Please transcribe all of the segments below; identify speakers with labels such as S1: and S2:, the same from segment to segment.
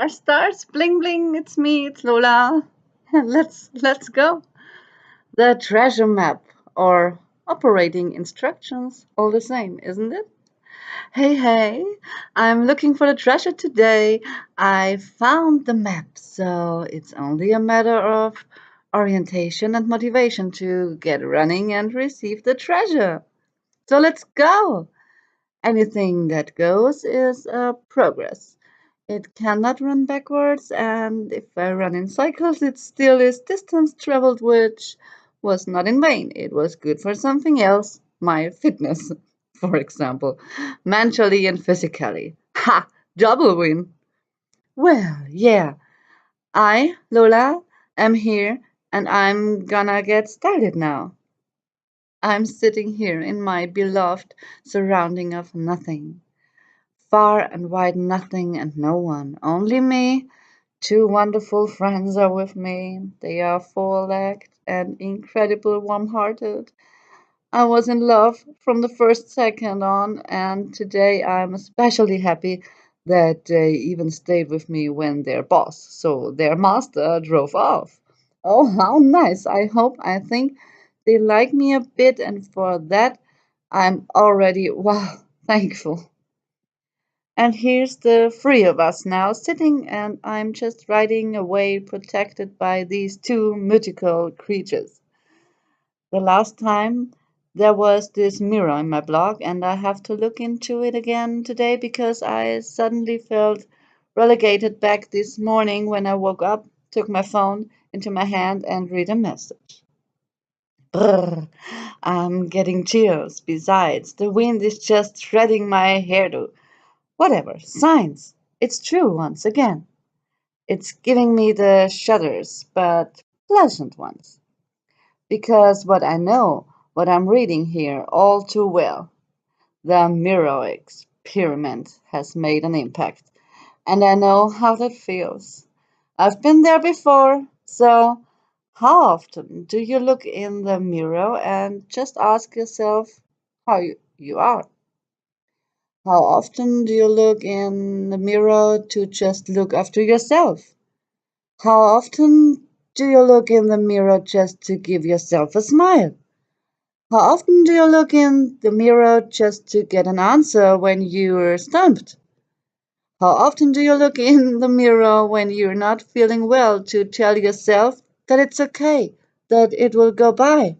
S1: Stars, bling bling, it's me, it's Lola. Let's go. The treasure map or operating instructions, all the same, isn't it? Hey, I'm looking for the treasure today. I found the map, so it's only a matter of orientation and motivation to get running and receive the treasure. So let's go. Anything that goes is progress. It cannot run backwards, and if I run in cycles, it still is distance traveled, which was not in vain. It was good for something else, my fitness, for example, mentally and physically. Ha! Double win! Well, yeah, I, Lola, am here, and I'm gonna get started now. I'm sitting here in my beloved surrounding of nothing. Far and wide nothing and no one, only me. Two wonderful friends are with me. They are four-legged and incredibly warm-hearted. I was in love from the first second on, and today I'm especially happy that they even stayed with me when their boss, so their master, drove off. Oh, how nice! I think they like me a bit, and for that I'm already, wow, thankful. And here's the three of us now sitting, and I'm just riding away protected by these two mythical creatures. The last time there was this mirror in my blog, and I have to look into it again today because I suddenly felt relegated back this morning when I woke up, took my phone into my hand, and read a message. Brrr, I'm getting chills. Besides, the wind is just shredding my hairdo. Whatever, science. It's true once again. It's giving me the shudders, but pleasant ones. Because what I know, what I'm reading here all too well, the mirror experiment has made an impact. And I know how that feels. I've been there before. So, how often do you look in the mirror and just ask yourself how you are? How often do you look in the mirror to just look after yourself? How often do you look in the mirror just to give yourself a smile? How often do you look in the mirror just to get an answer when you're stumped? How often do you look in the mirror when you're not feeling well to tell yourself that it's okay, that it will go by?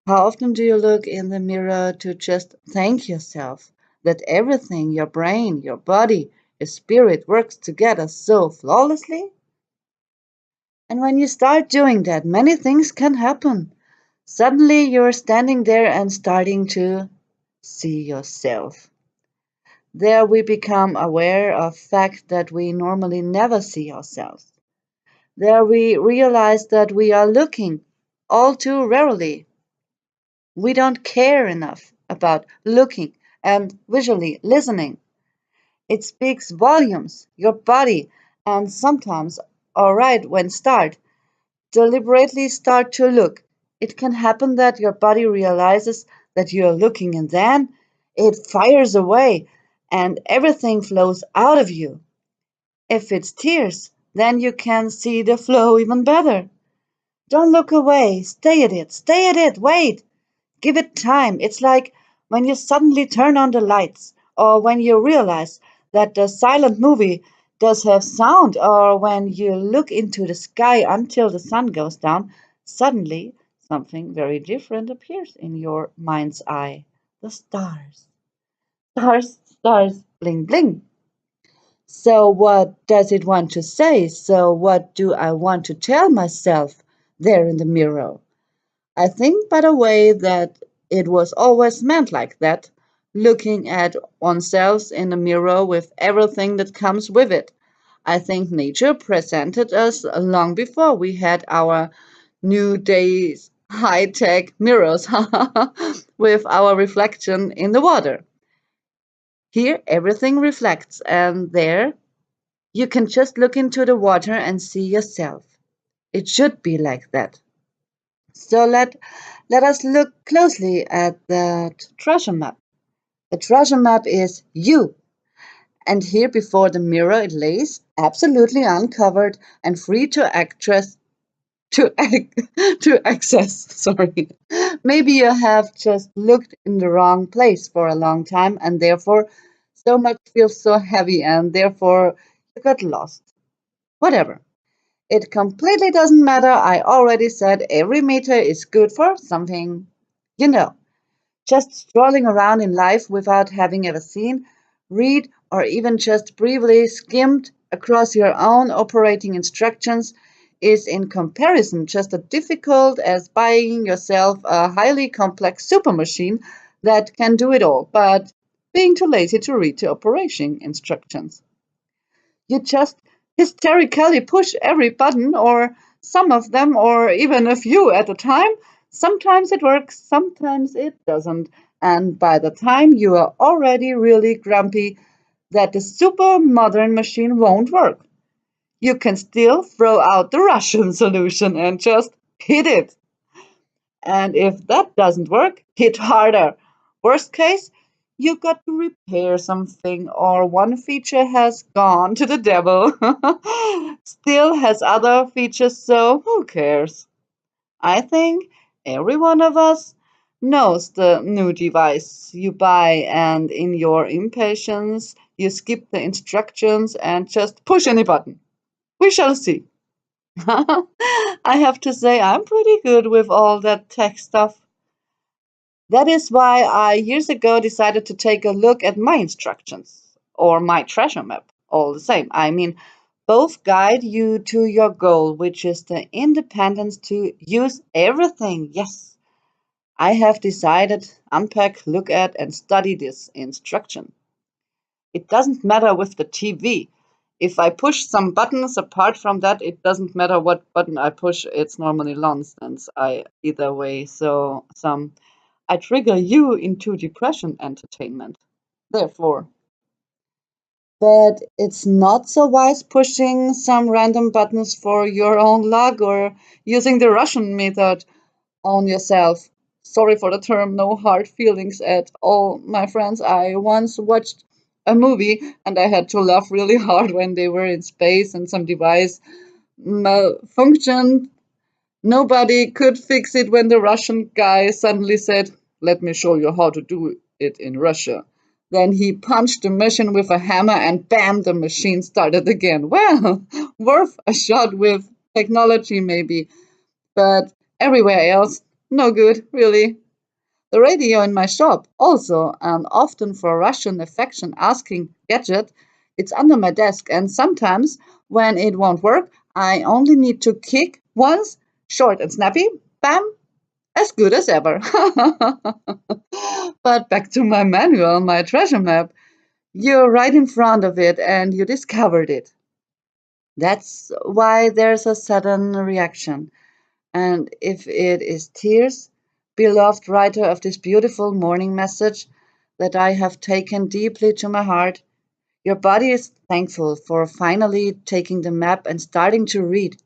S1: How often do you look in the mirror to just thank yourself that everything, your brain, your body, your spirit works together so flawlessly? And when you start doing that, many things can happen. Suddenly you're standing there and starting to see yourself. There we become aware of fact that we normally never see ourselves. There we realize that we are looking all too rarely. We don't care enough about looking and visually listening. It speaks volumes, your body, and sometimes, alright, when start, deliberately start to look. It can happen that your body realizes that you're looking and then it fires away and everything flows out of you. If it's tears, then you can see the flow even better. Don't look away, stay at it, wait. Give it time. It's like when you suddenly turn on the lights, or when you realize that the silent movie does have sound, or when you look into the sky until the sun goes down, suddenly something very different appears in your mind's eye. The stars. Stars, stars, bling, bling. So, what does it want to say? So, what do I want to tell myself there in the mirror? I think, by the way, that it was always meant like that, looking at oneself in the mirror with everything that comes with it. I think nature presented us long before we had our new days high tech mirrors with our reflection in the water. Here, everything reflects, and there, you can just look into the water and see yourself. It should be like that. So let us look closely at that treasure map. The treasure map is you, And here before the mirror it lays, absolutely uncovered and free to access to access. Sorry. Maybe you have just looked in the wrong place for a long time and therefore so much feels so heavy and therefore you got lost. Whatever. It completely doesn't matter. I already said every meter is good for something. You know, just strolling around in life without having ever seen, read, or even just briefly skimmed across your own operating instructions is in comparison just as difficult as buying yourself a highly complex super machine that can do it all, but being too lazy to read the operating instructions. You just hysterically push every button, or some of them, or even a few at a time. Sometimes it works, sometimes it doesn't. And by the time you are already really grumpy that the super modern machine won't work, you can still throw out the Russian solution and just hit it. And if that doesn't work, hit harder. Worst case, you got to repair something, or one feature has gone to the devil. Still has other features, so who cares? I think every one of us knows the new device you buy, and in your impatience, you skip the instructions and just push any button. We shall see. I have to say, I'm pretty good with all that tech stuff. That is why I years ago decided to take a look at my instructions or my treasure map. All the same. I mean, both guide you to your goal, which is the independence to use everything. Yes, I have decided, unpack, look at, and study this instruction. It doesn't matter with the TV. If I push some buttons apart from that, it doesn't matter what button I push. It's normally nonsense. I either way. So some I trigger you into depression entertainment. Therefore, but it's not so wise pushing some random buttons for your own luck or using the Russian method on yourself. Sorry for the term, no hard feelings at all, my friends. I once watched a movie and I had to laugh really hard when they were in space and some device malfunctioned. Nobody could fix it when the Russian guy suddenly said, "Let me show you how to do it in Russia." Then he punched the machine with a hammer and bam, the machine started again. Well, worth a shot with technology maybe, but everywhere else, no good, really. The radio in my shop, also an often for Russian affection asking gadget, it's under my desk, and sometimes when it won't work, I only need to kick once, short and snappy, bam, as good as ever. But back to my manual, my treasure map. You're right in front of it and you discovered it. That's why there's a sudden reaction. And if it is tears, beloved writer of this beautiful morning message that I have taken deeply to my heart, your body is thankful for finally taking the map and starting to read.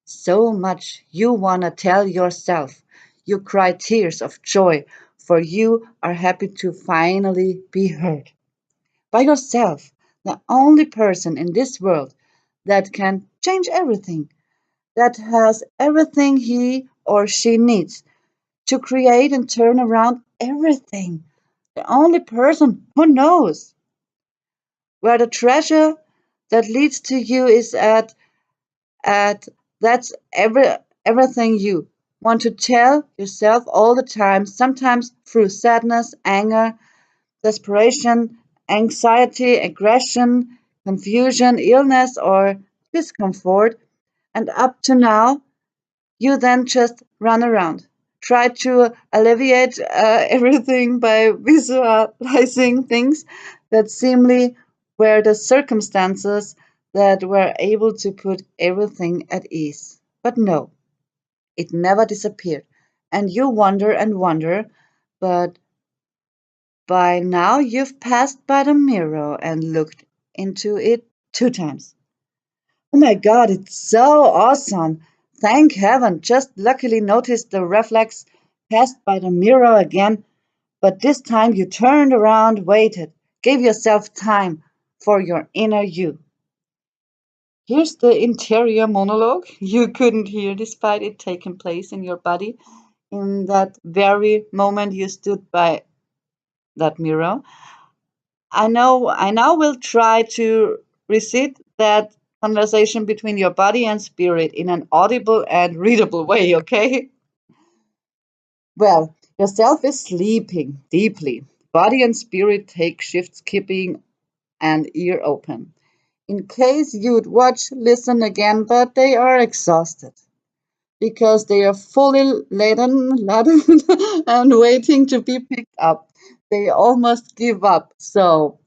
S1: So much you want to tell yourself. You cry tears of joy, for you are happy to finally be heard by yourself, the only person in this world that can change everything, that has everything he or she needs to create and turn around everything. The only person who knows where the treasure that leads to you is at that's everything you want to tell yourself all the time, sometimes through sadness, anger, desperation, anxiety, aggression, confusion, illness, or discomfort. And up to now, you then just run around. Try to alleviate everything by visualizing things that seemingly were the circumstances that were able to put everything at ease. But no, it never disappeared. And you wonder and wonder, but by now you've passed by the mirror and looked into it 2 times. Oh my god, it's so awesome! Thank heaven, just luckily noticed the reflex passed by the mirror again, but this time you turned around, waited, gave yourself time, for your inner you. Here's the interior monologue you couldn't hear despite it taking place in your body in that very moment you stood by that mirror. I now will try to recite that conversation between your body and spirit in an audible and readable way, okay? Well, yourself is sleeping deeply. Body and spirit take shifts, keeping an ear open. In case you'd watch, listen again, but they are exhausted because they are fully laden and waiting to be picked up. They almost give up. So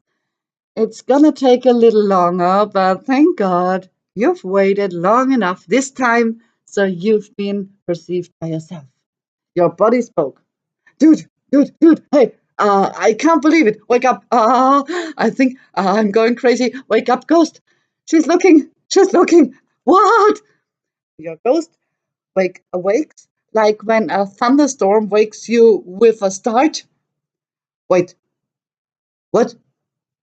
S1: it's gonna take a little longer, but thank God you've waited long enough this time so you've been perceived by yourself. Your body spoke. Dude, hey, I can't believe it. Wake up. I think I'm going crazy. Wake up, ghost. She's looking. What? Your ghost awakes like when a thunderstorm wakes you with a start. Wait, what?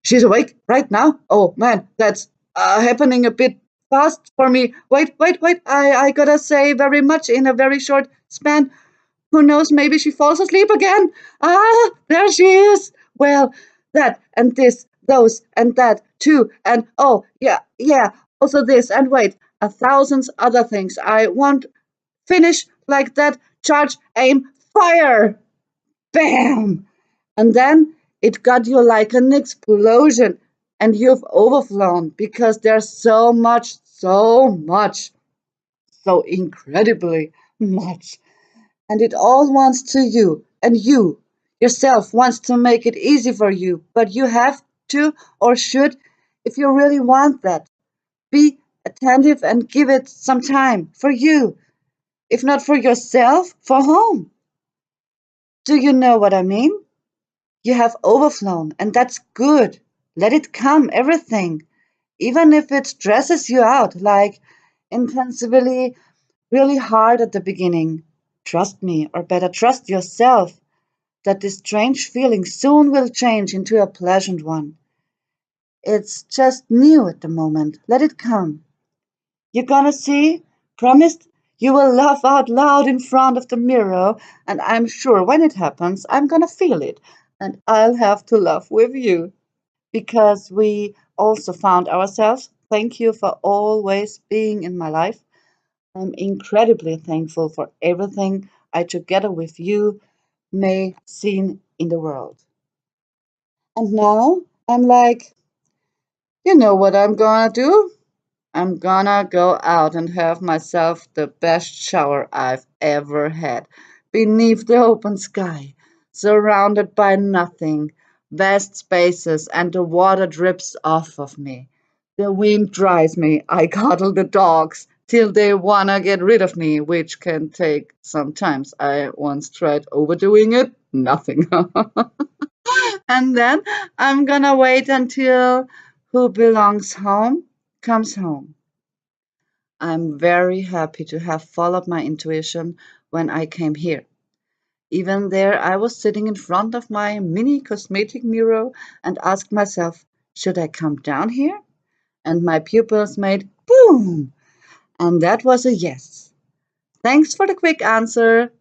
S1: She's awake right now? Oh man, that's happening a bit fast for me. Wait. I gotta say very much in a very short span. Who knows, maybe she falls asleep again. There she is. Well, that and this, those and that too. And oh, yeah, also this and wait, a thousand other things. I won't finish like that. Charge, aim, fire. Bam! And then it got you like an explosion, and you've overflown because there's so much, so incredibly much. And it all wants to you, and you yourself wants to make it easy for you, but you have to or should, if you really want that, be attentive and give it some time for you. If not for yourself, for whom? Do you know what I mean? You have overflown, and that's good. Let it come, everything, even if it stresses you out, like intensively, really hard at the beginning. Trust me, or better, trust yourself, that this strange feeling soon will change into a pleasant one. It's just new at the moment. Let it come. You're gonna see, promised, you will laugh out loud in front of the mirror, and I'm sure when it happens, I'm gonna feel it, and I'll have to laugh with you. Because we also found ourselves. Thank you for always being in my life. I'm incredibly thankful for everything I together with you may seen in the world. And now I'm like, you know what I'm gonna do? I'm gonna go out and have myself the best shower I've ever had, beneath the open sky, surrounded by nothing, vast spaces, and the water drips off of me. The wind dries me. I cuddle the dogs till they wanna get rid of me, which can take some times. I once tried overdoing it, nothing. And then I'm gonna wait until who belongs home comes home. I'm very happy to have followed my intuition when I came here. Even there, I was sitting in front of my mini cosmetic mirror and asked myself, should I come down here? And my pupils made boom! And that was a yes. Thanks for the quick answer.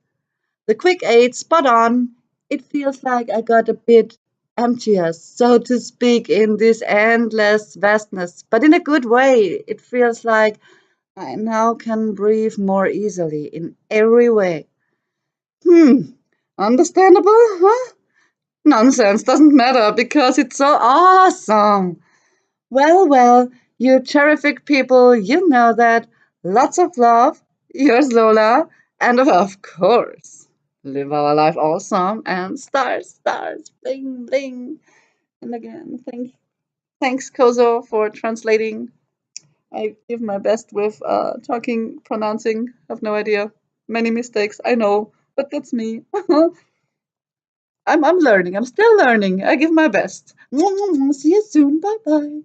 S1: The quick aid, spot on. It feels like I got a bit emptier, so to speak, in this endless vastness, but in a good way. It feels like I now can breathe more easily in every way. Hmm, understandable, huh? Nonsense, doesn't matter because it's so awesome. Well, you terrific people, you know that. Lots of love. Yours, Lola. And of course, live our life awesome and stars, bling, bling. And again, thanks, Kozo, for translating. I give my best with talking, pronouncing. Have no idea. Many mistakes, I know, but that's me. I'm learning. I'm still learning. I give my best. See you soon. Bye bye.